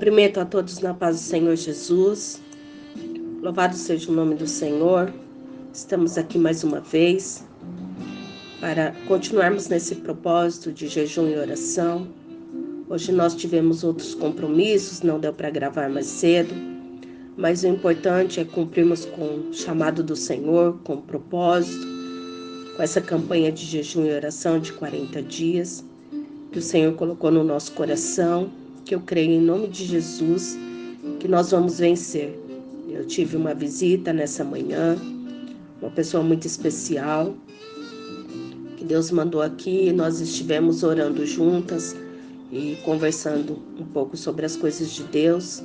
Cumprimento a todos na paz do Senhor Jesus. Louvado seja o nome do Senhor. Estamos aqui mais uma vez para continuarmos nesse propósito de jejum e oração. Hoje nós tivemos outros compromissos, não deu para gravar mais cedo, mas o importante é cumprirmos com o chamado do Senhor, com o propósito, com essa campanha de jejum e oração de 40 dias, que o Senhor colocou no nosso coração, que eu creio em nome de Jesus, que nós vamos vencer. Eu tive uma visita nessa manhã, uma pessoa muito especial, que Deus mandou aqui, nós estivemos orando juntas e conversando um pouco sobre as coisas de Deus.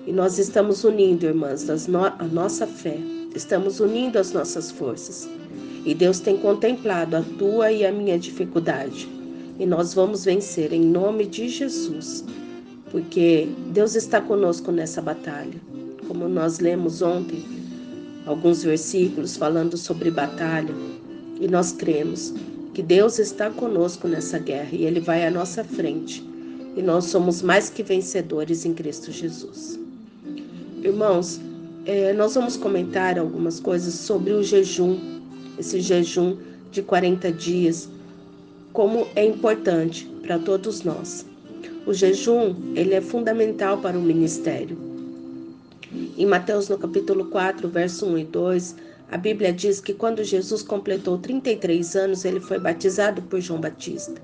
E nós estamos unindo, irmãs, a nossa fé, estamos unindo as nossas forças. E Deus tem contemplado a tua e a minha dificuldade. E nós vamos vencer em nome de Jesus, porque Deus está conosco nessa batalha. Como nós lemos ontem, alguns versículos falando sobre batalha, e nós cremos que Deus está conosco nessa guerra e Ele vai à nossa frente. E nós somos mais que vencedores em Cristo Jesus. Irmãos, nós vamos comentar algumas coisas sobre o jejum, esse jejum de 40 dias, como é importante para todos nós. O jejum, ele é fundamental para o ministério. Em Mateus, no capítulo 4, verso 1 e 2, a Bíblia diz que quando Jesus completou 33 anos, ele foi batizado por João Batista.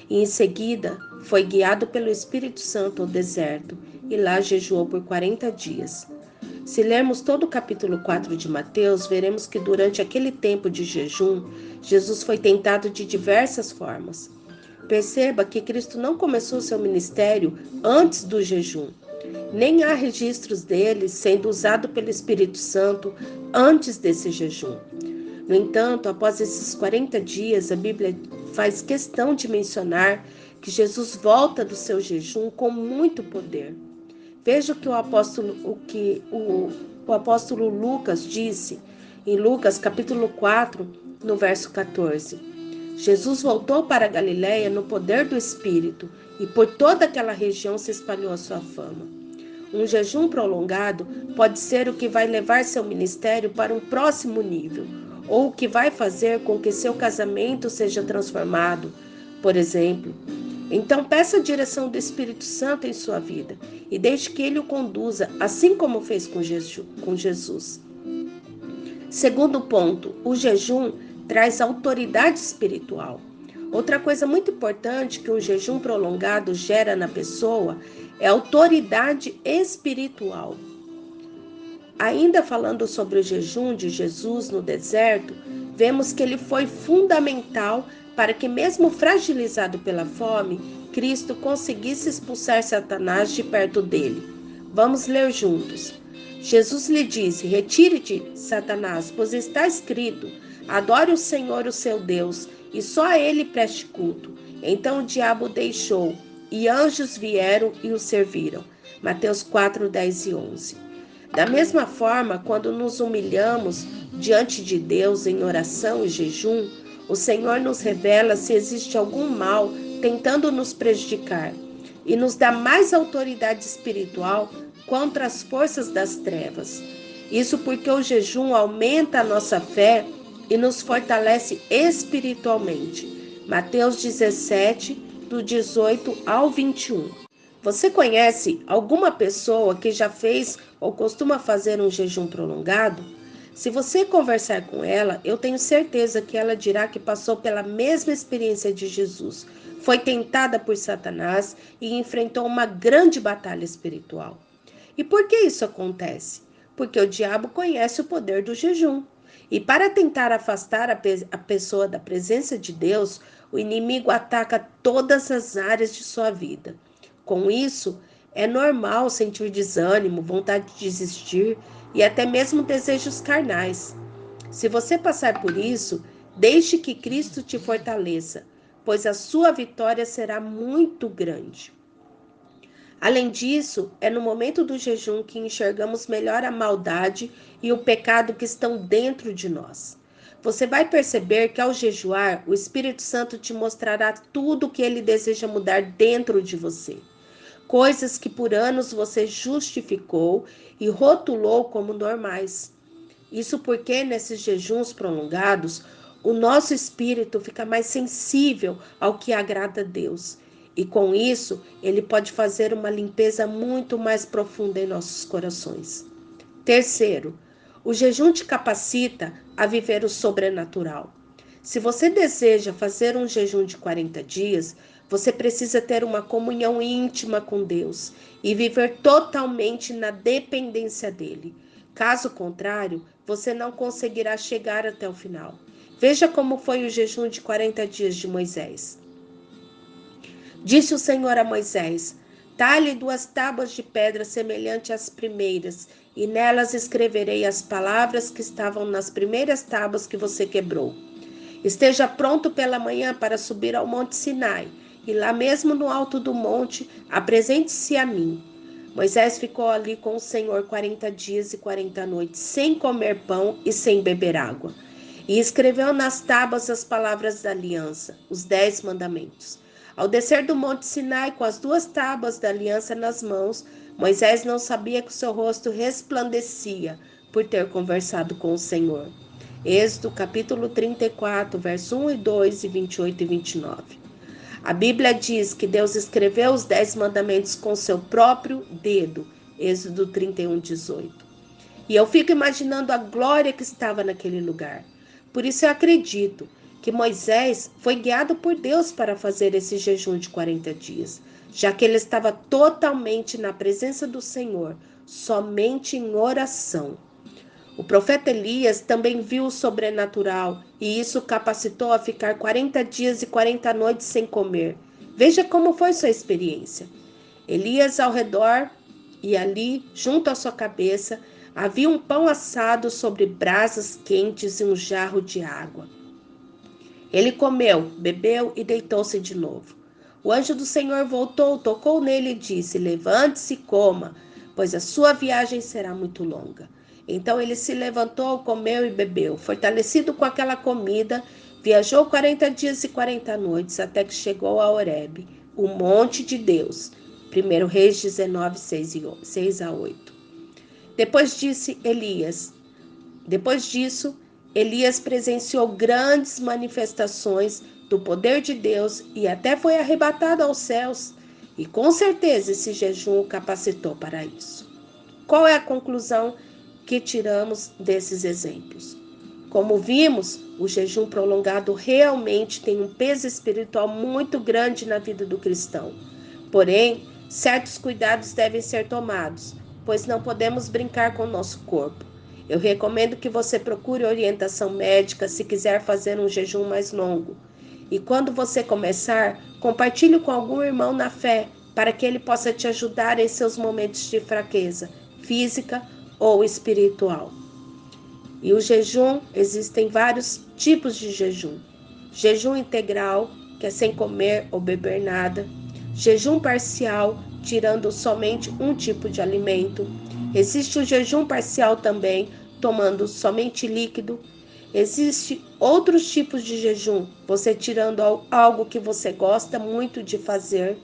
E em seguida, foi guiado pelo Espírito Santo ao deserto e lá jejuou por 40 dias. Se lermos todo o capítulo 4 de Mateus, veremos que durante aquele tempo de jejum, Jesus foi tentado de diversas formas. Perceba que Cristo não começou seu ministério antes do jejum. Nem há registros dele sendo usado pelo Espírito Santo antes desse jejum. No entanto, após esses 40 dias, a Bíblia faz questão de mencionar que Jesus volta do seu jejum com muito poder. Veja o que o apóstolo Lucas disse em Lucas capítulo 4, no verso 14. Jesus voltou para a Galiléia no poder do Espírito e por toda aquela região se espalhou a sua fama. Um jejum prolongado pode ser o que vai levar seu ministério para um próximo nível, ou o que vai fazer com que seu casamento seja transformado, por exemplo. Então peça a direção do Espírito Santo em sua vida e deixe que ele o conduza, assim como fez com Jesus. Segundo ponto, o jejum traz autoridade espiritual. Outra coisa muito importante que um jejum prolongado gera na pessoa é autoridade espiritual. Ainda falando sobre o jejum de Jesus no deserto, vemos que ele foi fundamental para que, mesmo fragilizado pela fome, Cristo conseguisse expulsar Satanás de perto dele. Vamos ler juntos. Jesus lhe disse: retire-te, Satanás, pois está escrito: adore o Senhor, o seu Deus, e só a ele preste culto. Então o diabo o deixou, e anjos vieram e o serviram. Mateus 4, 10 e 11. Da mesma forma, quando nos humilhamos diante de Deus em oração e jejum, o Senhor nos revela se existe algum mal tentando nos prejudicar e nos dá mais autoridade espiritual contra as forças das trevas. Isso porque o jejum aumenta a nossa fé e nos fortalece espiritualmente. Mateus 17, do 18 ao 21. Você conhece alguma pessoa que já fez ou costuma fazer um jejum prolongado? Se você conversar com ela, eu tenho certeza que ela dirá que passou pela mesma experiência de Jesus. Foi tentada por Satanás e enfrentou uma grande batalha espiritual. E por que isso acontece? Porque o diabo conhece o poder do jejum. E para tentar afastar a pessoa da presença de Deus, o inimigo ataca todas as áreas de sua vida. Com isso, é normal sentir desânimo, vontade de desistir e até mesmo desejos carnais. Se você passar por isso, deixe que Cristo te fortaleça, pois a sua vitória será muito grande. Além disso, é no momento do jejum que enxergamos melhor a maldade e o pecado que estão dentro de nós. Você vai perceber que ao jejuar, o Espírito Santo te mostrará tudo o que ele deseja mudar dentro de você. coisas que por anos você justificou e rotulou como normais. Isso porque nesses jejuns prolongados, o nosso espírito fica mais sensível ao que agrada a Deus. E com isso, ele pode fazer uma limpeza muito mais profunda em nossos corações. Terceiro, o jejum te capacita a viver o sobrenatural. Se você deseja fazer um jejum de 40 dias, você precisa ter uma comunhão íntima com Deus e viver totalmente na dependência dele. Caso contrário, você não conseguirá chegar até o final. Veja como foi o jejum de 40 dias de Moisés. Disse o Senhor a Moisés: talhe 2 tábuas de pedra semelhante às primeiras, e nelas escreverei as palavras que estavam nas primeiras tábuas que você quebrou. Esteja pronto pela manhã para subir ao monte Sinai, e lá mesmo no alto do monte, apresente-se a mim. Moisés ficou ali com o Senhor 40 dias e 40 noites, sem comer pão e sem beber água. E escreveu nas tábuas as palavras da aliança, os 10 mandamentos. Ao descer do monte Sinai com as 2 tábuas da aliança nas mãos, Moisés não sabia que o seu rosto resplandecia por ter conversado com o Senhor. Êxodo capítulo 34, verso 1 e 2 e 28 e 29. A Bíblia diz que Deus escreveu os 10 mandamentos com seu próprio dedo. Êxodo 31, 18. E eu fico imaginando a glória que estava naquele lugar. Por isso eu acredito que Moisés foi guiado por Deus para fazer esse jejum de 40 dias, já que ele estava totalmente na presença do Senhor, somente em oração. O profeta Elias também viu o sobrenatural e isso capacitou a ficar 40 dias e 40 noites sem comer. Veja como foi sua experiência. Elias ao redor e ali, junto à sua cabeça, havia um pão assado sobre brasas quentes e um jarro de água. Ele comeu, bebeu e deitou-se de novo. O anjo do Senhor voltou, tocou nele e disse: levante-se e coma, pois a sua viagem será muito longa. Então ele se levantou, comeu e bebeu. Fortalecido com aquela comida, viajou 40 dias e 40 noites até que chegou a Horebe, o monte de Deus. 1 Reis 19, 6 a 8. Depois disso, Elias presenciou grandes manifestações do poder de Deus e até foi arrebatado aos céus. E com certeza esse jejum o capacitou para isso. Qual é a conclusão que tiramos desses exemplos? Como vimos, o jejum prolongado realmente tem um peso espiritual muito grande na vida do cristão. Porém, certos cuidados devem ser tomados, pois não podemos brincar com o nosso corpo. Eu recomendo que você procure orientação médica se quiser fazer um jejum mais longo. E quando você começar, compartilhe com algum irmão na fé, para que ele possa te ajudar em seus momentos de fraqueza, física ou espiritual. E o jejum, existem vários tipos de jejum. Jejum integral, que é sem comer ou beber nada. Jejum parcial, tirando somente um tipo de alimento. Existe o jejum parcial também, tomando somente líquido. Existem outros tipos de jejum, você tirando algo que você gosta muito de fazer,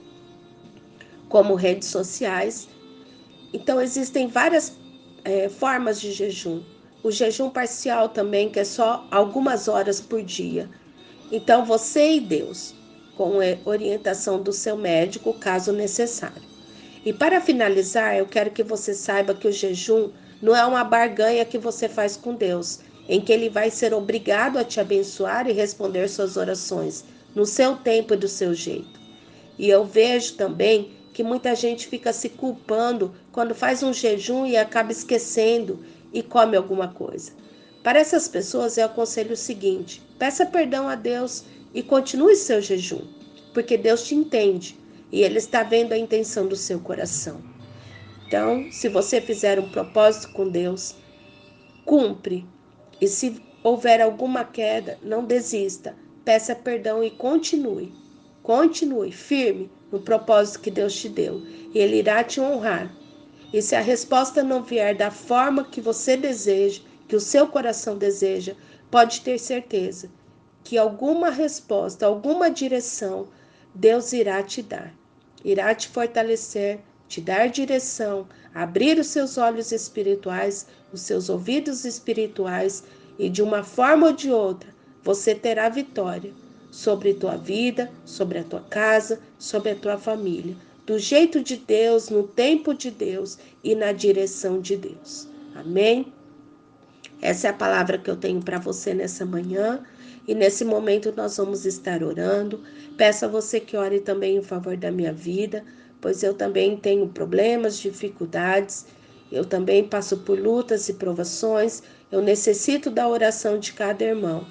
como redes sociais. Então, existem várias formas de jejum. O jejum parcial também, que é só algumas horas por dia. Então, você e Deus, com a orientação do seu médico, caso necessário. E para finalizar, eu quero que você saiba que o jejum não é uma barganha que você faz com Deus, em que Ele vai ser obrigado a te abençoar e responder suas orações, no seu tempo e do seu jeito. E eu vejo também que muita gente fica se culpando quando faz um jejum e acaba esquecendo e come alguma coisa. Para essas pessoas eu aconselho o seguinte: peça perdão a Deus e continue seu jejum, porque Deus te entende e Ele está vendo a intenção do seu coração. Então, se você fizer um propósito com Deus, cumpre. E se houver alguma queda, não desista. Peça perdão e continue. Continue firme no propósito que Deus te deu. E Ele irá te honrar. E se a resposta não vier da forma que você deseja, que o seu coração deseja, pode ter certeza que alguma resposta, alguma direção, Deus irá te dar. irá te fortalecer, te dar direção, abrir os seus olhos espirituais, os seus ouvidos espirituais, e de uma forma ou de outra você terá vitória sobre tua vida, sobre a tua casa, sobre a tua família, do jeito de Deus, no tempo de Deus e na direção de Deus. Amém? Essa é a palavra que eu tenho para você nessa manhã, e nesse momento nós vamos estar orando. Peço a você que ore também em favor da minha vida, pois eu também tenho problemas, dificuldades, eu também passo por lutas e provações, eu necessito da oração de cada irmão.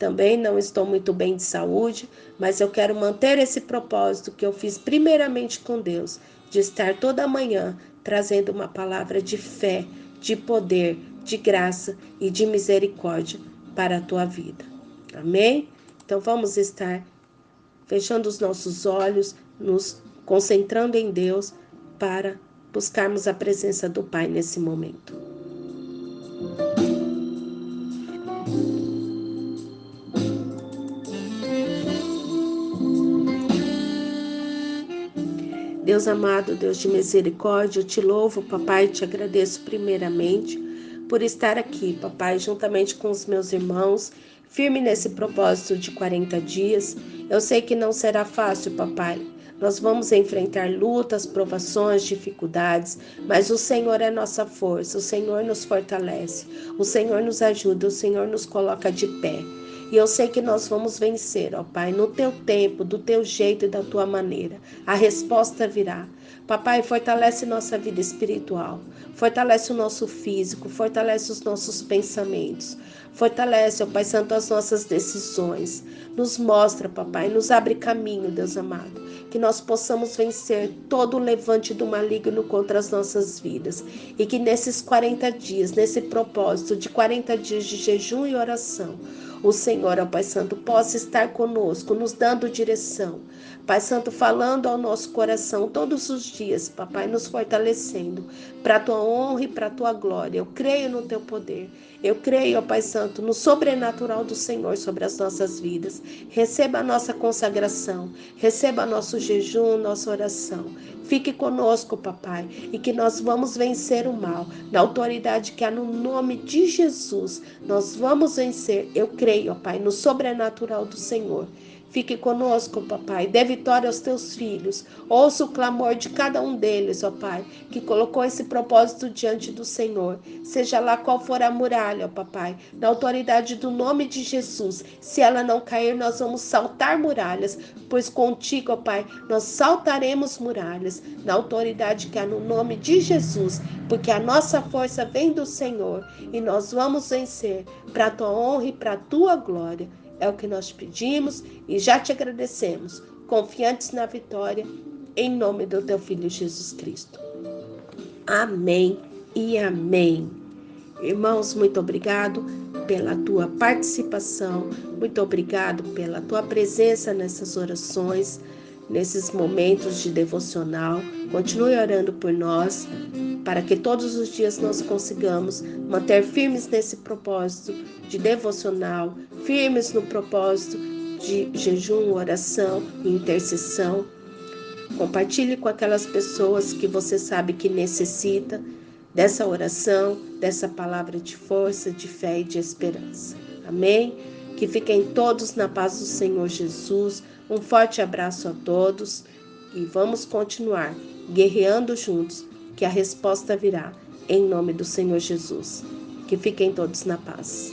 Também não estou muito bem de saúde, mas eu quero manter esse propósito que eu fiz primeiramente com Deus, de estar toda manhã trazendo uma palavra de fé, de poder, de graça e de misericórdia para a tua vida. Amém? Então vamos estar fechando os nossos olhos, nos concentrando em Deus para buscarmos a presença do Pai nesse momento. Deus amado, Deus de misericórdia, eu te louvo, papai, e te agradeço primeiramente por estar aqui, papai, juntamente com os meus irmãos, firme nesse propósito de 40 dias. Eu sei que não será fácil, papai. Nós vamos enfrentar lutas, provações, dificuldades, mas o Senhor é nossa força, o Senhor nos fortalece, o Senhor nos ajuda, o Senhor nos coloca de pé. E eu sei que nós vamos vencer, ó Pai, no teu tempo, do teu jeito e da tua maneira. A resposta virá. Papai, fortalece nossa vida espiritual, fortalece o nosso físico, fortalece os nossos pensamentos, fortalece, ó Pai Santo, as nossas decisões. Nos mostra, papai, nos abre caminho, Deus amado, que nós possamos vencer todo o levante do maligno contra as nossas vidas, e que nesses 40 dias, nesse propósito de 40 dias de jejum e oração, o Senhor, ó Pai Santo, possa estar conosco, nos dando direção. Pai Santo, falando ao nosso coração todos os dias, papai, nos fortalecendo para a tua honra e para a tua glória. Eu creio no teu poder. Eu creio, ó Pai Santo, no sobrenatural do Senhor sobre as nossas vidas. Receba a nossa consagração, receba nosso jejum, nossa oração. Fique conosco, papai, e que nós vamos vencer o mal. Na autoridade que há no nome de Jesus, nós vamos vencer. Eu creio, ó Pai, no sobrenatural do Senhor. Fique conosco, papai. Dê vitória aos teus filhos. Ouça o clamor de cada um deles, ó Pai, que colocou esse propósito diante do Senhor. Seja lá qual for a muralha, ó papai, na autoridade do nome de Jesus. Se ela não cair, nós vamos saltar muralhas, pois contigo, ó Pai, nós saltaremos muralhas, na autoridade que há no nome de Jesus, porque a nossa força vem do Senhor e nós vamos vencer para a tua honra e para a tua glória. É o que nós pedimos e já te agradecemos, confiantes na vitória, em nome do teu Filho Jesus Cristo. Amém e amém. Irmãos, muito obrigado pela tua participação, muito obrigado pela tua presença nessas orações, nesses momentos de devocional. Continue orando por nós, para que todos os dias nós consigamos manter firmes nesse propósito de devocional, firmes no propósito de jejum, oração e intercessão. Compartilhe com aquelas pessoas que você sabe que necessita dessa oração, dessa palavra de força, de fé e de esperança. Amém? Que fiquem todos na paz do Senhor Jesus. Um forte abraço a todos e vamos continuar guerreando juntos, que a resposta virá em nome do Senhor Jesus. Que fiquem todos na paz.